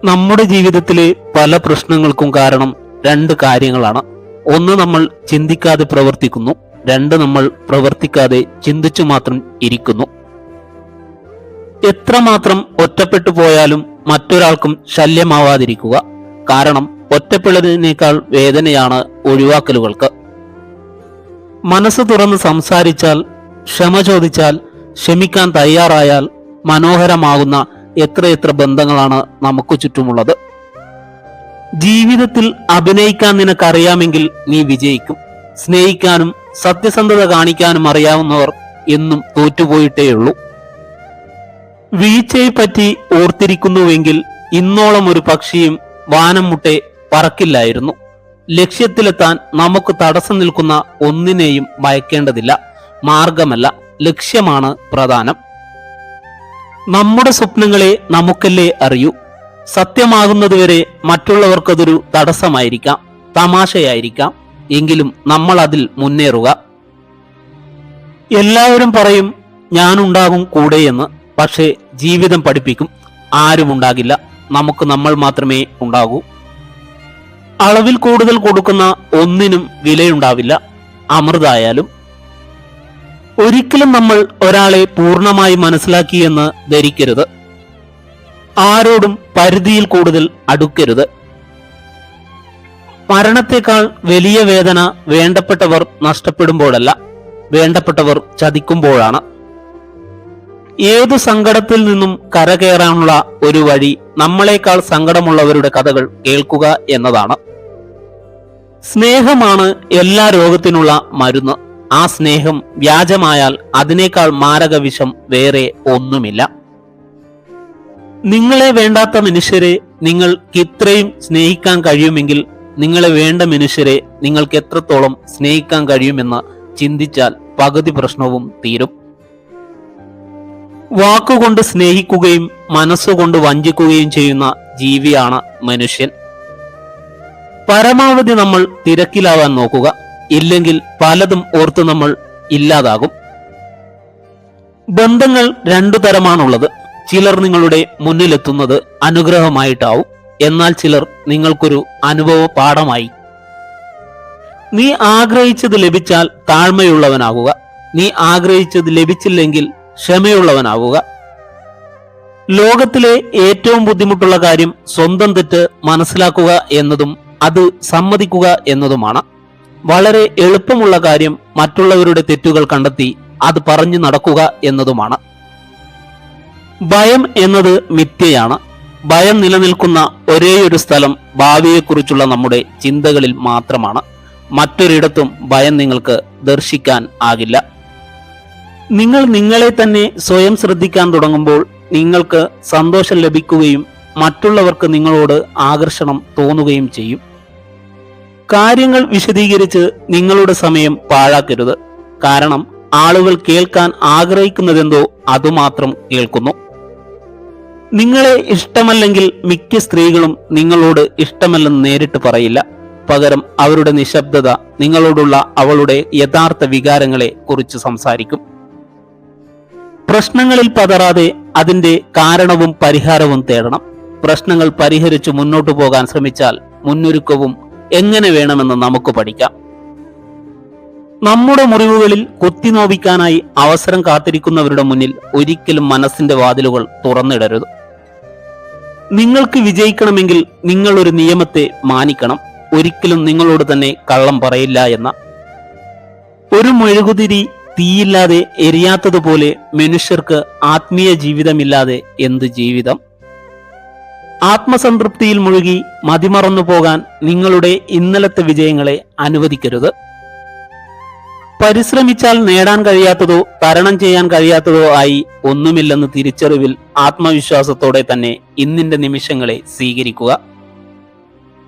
നമ്മുടെ ജീവിതത്തിലെ പല പ്രശ്നങ്ങൾക്കും കാരണം രണ്ട് കാര്യങ്ങളാണ്. ഒന്ന്, നമ്മൾ ചിന്തിക്കാതെ പ്രവർത്തിക്കുന്നു. രണ്ട്, നമ്മൾ പ്രവർത്തിക്കാതെ ചിന്തിച്ചു മാത്രം ഇരിക്കുന്നു. എത്രമാത്രം ഒറ്റപ്പെട്ടു പോയാലും മറ്റൊരാൾക്കും ശല്യമാവാതിരിക്കുക. കാരണം ഒറ്റപ്പെടലിനേക്കാൾ വേദനയാണ് ഒഴിവാക്കലുകൾക്ക്. മനസ്സ് തുറന്ന് സംസാരിച്ചാൽ, ക്ഷമ ചോദിച്ചാൽ, ക്ഷമിക്കാൻ തയ്യാറായാൽ മനോഹരമാകുന്ന എത്രയെത്ര ബന്ധങ്ങളാണ് നമുക്ക് ചുറ്റുമുള്ളത്. ജീവിതത്തിൽ അഭിനയിക്കാൻ നിനക്കറിയാമെങ്കിൽ നീ വിജയിക്കും. സ്നേഹിക്കാനും സത്യസന്ധത കാണിക്കാനും അറിയാവുന്നവർ എന്നും തോറ്റുപോയിട്ടേയുള്ളൂ. വീഴ്ചയെപ്പറ്റി ഓർത്തിരിക്കുന്നുവെങ്കിൽ ഇന്നോളം ഒരു പക്ഷിയും വാനം മുട്ടെ പറക്കില്ലായിരുന്നു. ലക്ഷ്യത്തിലെത്താൻ നമുക്ക് തടസ്സം നിൽക്കുന്ന ഒന്നിനെയും ഭയക്കേണ്ടതില്ല. മാർഗമല്ല, ലക്ഷ്യമാണ് പ്രധാനം. നമ്മുടെ സ്വപ്നങ്ങളെ നമുക്കല്ലേ അറിയൂ. സത്യമാകുന്നതുവരെ മറ്റുള്ളവർക്കതൊരു തടസ്സമായിരിക്കാം, തമാശയായിരിക്കാം. എങ്കിലും നമ്മൾ അതിൽ മുന്നേറുക. എല്ലാവരും പറയും ഞാനുണ്ടാകും കൂടെയെന്ന്. പക്ഷേ ജീവിതം പഠിപ്പിക്കും, ആരും ഉണ്ടാകില്ല. നമുക്ക് നമ്മൾ മാത്രമേ ഉണ്ടാകൂ. അളവിൽ കൂടുതൽ കൊടുക്കുന്ന ഒന്നിനും വിലയുണ്ടാവില്ല, അമൃതായാലും. ഒരിക്കലും നമ്മൾ ഒരാളെ പൂർണ്ണമായി മനസ്സിലാക്കിയെന്ന് ധരിക്കരുത്. ആരോടും പരിധിയിൽ കൂടുതൽ അടുക്കരുത്. മരണത്തെക്കാൾ വലിയ വേദന വേണ്ടപ്പെട്ടവർ നഷ്ടപ്പെടുമ്പോഴല്ല, വേണ്ടപ്പെട്ടവർ ചതിക്കുമ്പോഴാണ്. ഏതു സങ്കടത്തിൽ നിന്നും കരകയറാനുള്ള ഒരു വഴി നമ്മളെക്കാൾ സങ്കടമുള്ളവരുടെ കഥകൾ കേൾക്കുക എന്നതാണ്. സ്നേഹമാണ് എല്ലാ രോഗത്തിനുള്ള മരുന്ന്. ആ സ്നേഹം വ്യാജമായാൽ അതിനേക്കാൾ മാരക വിഷം വേറെ ഒന്നുമില്ല. നിങ്ങളെ വേണ്ടാത്ത മനുഷ്യരെ നിങ്ങൾക്ക് ഇത്രയും സ്നേഹിക്കാൻ കഴിയുമെങ്കിൽ നിങ്ങളെ വേണ്ട മനുഷ്യരെ നിങ്ങൾക്ക് എത്രത്തോളം സ്നേഹിക്കാൻ കഴിയുമെന്ന് ചിന്തിച്ചാൽ പകുതി പ്രശ്നവും തീരും. വാക്കുകൊണ്ട് സ്നേഹിക്കുകയും മനസ്സുകൊണ്ട് വഞ്ചിക്കുകയും ചെയ്യുന്ന ജീവിയാണ് മനുഷ്യൻ. പരമാവധി നമ്മൾ തിരക്കിലാവാൻ നോക്കുക. ഇല്ലെങ്കിൽ പലതും ഓർത്ത് നമ്മൾ ഇല്ലാതാകും. ബന്ധങ്ങൾ രണ്ടു തരമാണുള്ളത്. ചിലർ നിങ്ങളുടെ മുന്നിലെത്തുന്നത് അനുഗ്രഹമായിട്ടാവും, എന്നാൽ ചിലർ നിങ്ങൾക്കൊരു അനുഭവ പാഠമായി. നീ ആഗ്രഹിച്ചത് ലഭിച്ചാൽ താഴ്മയുള്ളവനാകുക. നീ ആഗ്രഹിച്ചത് ലഭിച്ചില്ലെങ്കിൽ ക്ഷമയുള്ളവനാകുക. ലോകത്തിലെ ഏറ്റവും ബുദ്ധിമുട്ടുള്ള കാര്യം സ്വന്തം തെറ്റ് മനസ്സിലാക്കുക എന്നതും അത് സമ്മതിക്കുക എന്നതുമാണ്. വളരെ എളുപ്പമുള്ള കാര്യം മറ്റുള്ളവരുടെ തെറ്റുകൾ കണ്ടെത്തി അത് പറഞ്ഞു നടക്കുക എന്നതുമാണ്. ഭയം എന്നത് മിഥ്യയാണ്. ഭയം നിലനിൽക്കുന്ന ഒരേയൊരു സ്ഥലം ഭാവിയെക്കുറിച്ചുള്ള നമ്മുടെ ചിന്തകളിൽ മാത്രമാണ്. മറ്റൊരിടത്തും ഭയം നിങ്ങൾക്ക് ദർശിക്കാൻ ആകില്ല. നിങ്ങൾ നിങ്ങളെ തന്നെ സ്വയം ശ്രദ്ധിക്കാൻ തുടങ്ങുമ്പോൾ നിങ്ങൾക്ക് സന്തോഷം ലഭിക്കുകയും മറ്റുള്ളവർക്ക് നിങ്ങളോട് ആകർഷണം തോന്നുകയും ചെയ്യും. കാര്യങ്ങൾ വിശദീകരിച്ച് നിങ്ങളുടെ സമയം പാഴാക്കരുത്. കാരണം ആളുകൾ കേൾക്കാൻ ആഗ്രഹിക്കുന്നതെന്തോ അതുമാത്രം കേൾക്കുന്നു. നിങ്ങളെ ഇഷ്ടമല്ലെങ്കിൽ മിക്ക സ്ത്രീകളും നിങ്ങളോട് ഇഷ്ടമല്ലെന്ന് നേരിട്ട് പറയില്ല. പകരം അവരുടെ നിശബ്ദത നിങ്ങളോടുള്ള അവളുടെ യഥാർത്ഥ വികാരങ്ങളെ കുറിച്ച് സംസാരിക്കും. പ്രശ്നങ്ങളിൽ പതറാതെ അതിന്റെ കാരണവും പരിഹാരവും തേടണം. പ്രശ്നങ്ങൾ പരിഹരിച്ചു മുന്നോട്ടു പോകാൻ ശ്രമിച്ചാൽ മുന്നൊരുക്കവും എങ്ങനെ വേണമെന്ന് നമുക്ക് പഠിക്കാം. നമ്മുടെ മുറിവുകളിൽ കുത്തിനോവിക്കാനായി അവസരം കാത്തിരിക്കുന്നവരുടെ മുന്നിൽ ഒരിക്കലും മനസ്സിന്റെ വാതിലുകൾ തുറന്നിടരുത്. നിങ്ങൾക്ക് വിജയിക്കണമെങ്കിൽ നിങ്ങൾ ഒരു നിയമത്തെ മാനിക്കണം. ഒരിക്കലും നിങ്ങളോട് തന്നെ കള്ളം പറയില്ല എന്ന. ഒരു മെഴുകുതിരി തീയില്ലാതെ എരിയാത്തതുപോലെ മനുഷ്യർക്ക് ആത്മീയ ജീവിതമില്ലാതെ എന്ത് ജീവിതം? ആത്മസംതൃപ്തിയിൽ മുഴുകി മതിമറന്നു പോകാൻ നിങ്ങളുടെ ഇന്നലത്തെ വിജയങ്ങളെ അനുവദിക്കരുത്. പരിശ്രമിച്ചാൽ നേടാൻ കഴിയാത്തതോ തരണം ചെയ്യാൻ കഴിയാത്തതോ ആയി ഒന്നുമില്ലെന്ന് തിരിച്ചറിവിൽ ആത്മവിശ്വാസത്തോടെ തന്നെ ഇന്നിന്റെ നിമിഷങ്ങളെ സ്വീകരിക്കുക.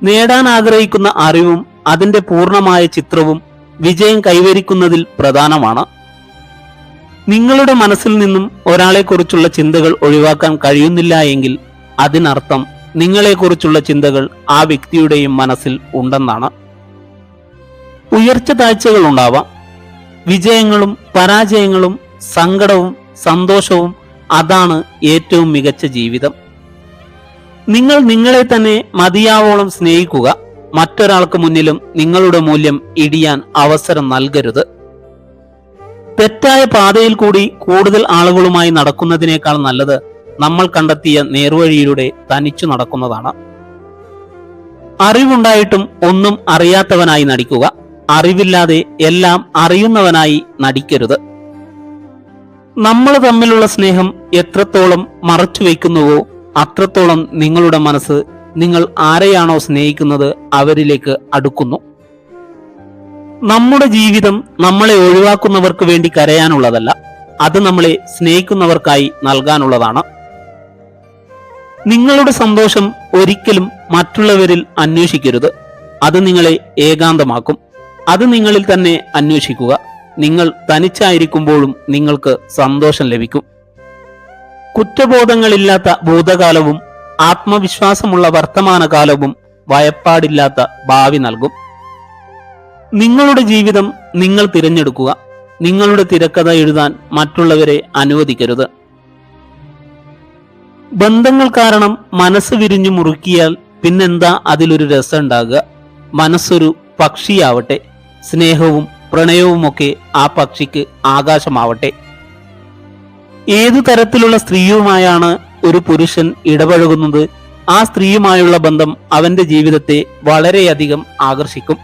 നേടാൻ ആഗ്രഹിക്കുന്ന അറിവും അതിന്റെ പൂർണ്ണമായ ചിത്രവും വിജയം കൈവരിക്കുന്നതിൽ പ്രധാനമാണ്. നിങ്ങളുടെ മനസ്സിൽ നിന്നും ഒരാളെക്കുറിച്ചുള്ള ചിന്തകൾ ഒഴിവാക്കാൻ കഴിയുന്നില്ല എങ്കിൽ അതിനർത്ഥം നിങ്ങളെക്കുറിച്ചുള്ള ചിന്തകൾ ആ വ്യക്തിയുടെയും മനസ്സിൽ ഉണ്ടെന്നാണ്. ഉയർച്ച താഴ്ചകൾ ഉണ്ടാവാം. വിജയങ്ങളും പരാജയങ്ങളും സങ്കടവും സന്തോഷവും അതാണ് ഏറ്റവും മികച്ച ജീവിതം. നിങ്ങൾ നിങ്ങളെ തന്നെ മതിയാവോളം സ്നേഹിക്കുക. മറ്റൊരാൾക്ക് മുന്നിലും നിങ്ങളുടെ മൂല്യം ഇടിയാൻ അവസരം നൽകരുത്. തെറ്റായ പാതയിൽ കൂടി കൂടുതൽ ആളുകളുമായി നടക്കുന്നതിനേക്കാൾ നല്ലത് നമ്മൾ കണ്ടെത്തിയ നേർവഴിയിലൂടെ തനിച്ചു നടക്കുന്നതാണ്. അറിവുണ്ടായിട്ടും ഒന്നും അറിയാത്തവനായി നടിക്കുക. അറിവില്ലാതെ എല്ലാം അറിയുന്നവനായി നടിക്കരുത്. നമ്മൾ തമ്മിലുള്ള സ്നേഹം എത്രത്തോളം മറച്ചു വയ്ക്കുന്നുവോ അത്രത്തോളം നിങ്ങളുടെ മനസ്സ് നിങ്ങൾ ആരെയാണോ സ്നേഹിക്കുന്നത് അവരിലേക്ക് അടുക്കുന്നു. നമ്മുടെ ജീവിതം നമ്മളെ ഒഴിവാക്കുന്നവർക്ക് വേണ്ടി കരയാനുള്ളതല്ല, അത് നമ്മളെ സ്നേഹിക്കുന്നവർക്കായി നൽകാനുള്ളതാണ്. നിങ്ങളുടെ സന്തോഷം ഒരിക്കലും മറ്റുള്ളവരിൽ അന്വേഷിക്കരുത്. അത് നിങ്ങളെ ഏകാന്തമാക്കും. അത് നിങ്ങളിൽ തന്നെ അന്വേഷിക്കുക. നിങ്ങൾ തനിച്ചായിരിക്കുമ്പോഴും നിങ്ങൾക്ക് സന്തോഷം ലഭിക്കും. കുറ്റബോധങ്ങളില്ലാത്ത ഭൂതകാലവും ആത്മവിശ്വാസമുള്ള വർത്തമാനകാലവും ഭയപ്പാടില്ലാത്ത ഭാവി നൽകും. നിങ്ങളുടെ ജീവിതം നിങ്ങൾ തിരഞ്ഞെടുക്കുക. നിങ്ങളുടെ തിരക്കഥ എഴുതാൻ മറ്റുള്ളവരെ അനുവദിക്കരുത്. ബന്ധങ്ങൾ കാരണം മനസ്സ് വിരിഞ്ഞു മുറുക്കിയാൽ പിന്നെന്താ അതിലൊരു രസം ഉണ്ടാകുക? മനസ്സൊരു പക്ഷിയാവട്ടെ, സ്നേഹവും പ്രണയവുമൊക്കെ ആ പക്ഷിക്ക് ആകാശമാവട്ടെ. ഏതു തരത്തിലുള്ള സ്ത്രീയുമായാണ് ഒരു പുരുഷൻ ഇടപഴകുന്നത്, ആ സ്ത്രീയുമായുള്ള ബന്ധം അവന്റെ ജീവിതത്തെ വളരെയധികം ആകർഷിക്കും.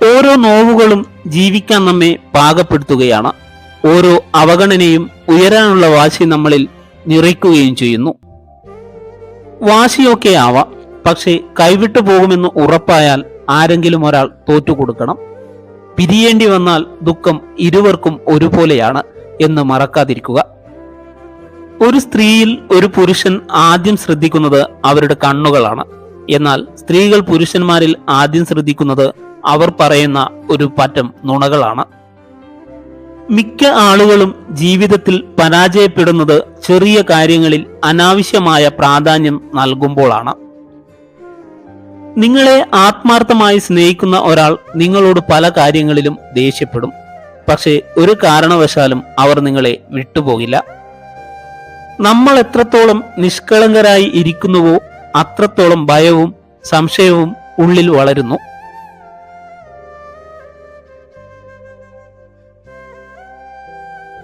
ഓരോ നോവുകളും ജീവിക്കാൻ നമ്മെ പാകപ്പെടുത്തുകയാണ്. ഓരോ അവഗണനയും ഉയരാനുള്ള വാശി നമ്മളിൽ നിറയ്ക്കുകയും ചെയ്യുന്നു. വാശിയൊക്കെ ആവാം, പക്ഷേ കൈവിട്ടു പോകുമെന്ന് ഉറപ്പായാൽ ആരെങ്കിലും ഒരാൾ തോറ്റുകൊടുക്കണം. പിരിയേണ്ടി വന്നാൽ ദുഃഖം ഇരുവർക്കും ഒരുപോലെയാണ് എന്ന് മറക്കാതിരിക്കുക. ഒരു സ്ത്രീയിൽ ഒരു പുരുഷൻ ആദ്യം ശ്രദ്ധിക്കുന്നത് അവരുടെ കണ്ണുകളാണ്. എന്നാൽ സ്ത്രീകൾ പുരുഷന്മാരിൽ ആദ്യം ശ്രദ്ധിക്കുന്നത് അവർ പറയുന്ന ഒരു പറ്റം നുണകളാണ്. മിക്ക ആളുകളും ജീവിതത്തിൽ പരാജയപ്പെടുന്നത് ചെറിയ കാര്യങ്ങളിൽ അനാവശ്യമായ പ്രാധാന്യം നൽകുമ്പോഴാണ്. നിങ്ങളെ ആത്മാർത്ഥമായി സ്നേഹിക്കുന്ന ഒരാൾ നിങ്ങളോട് പല കാര്യങ്ങളിലും ദേഷ്യപ്പെടും. പക്ഷേ ഒരു കാരണവശാലും അവർ നിങ്ങളെ വിട്ടുപോകില്ല. നമ്മൾ എത്രത്തോളം നിഷ്കളങ്കരായി ഇരിക്കുന്നുവോ അത്രത്തോളം ഭയവും സംശയവും ഉള്ളിൽ വളരുന്നു.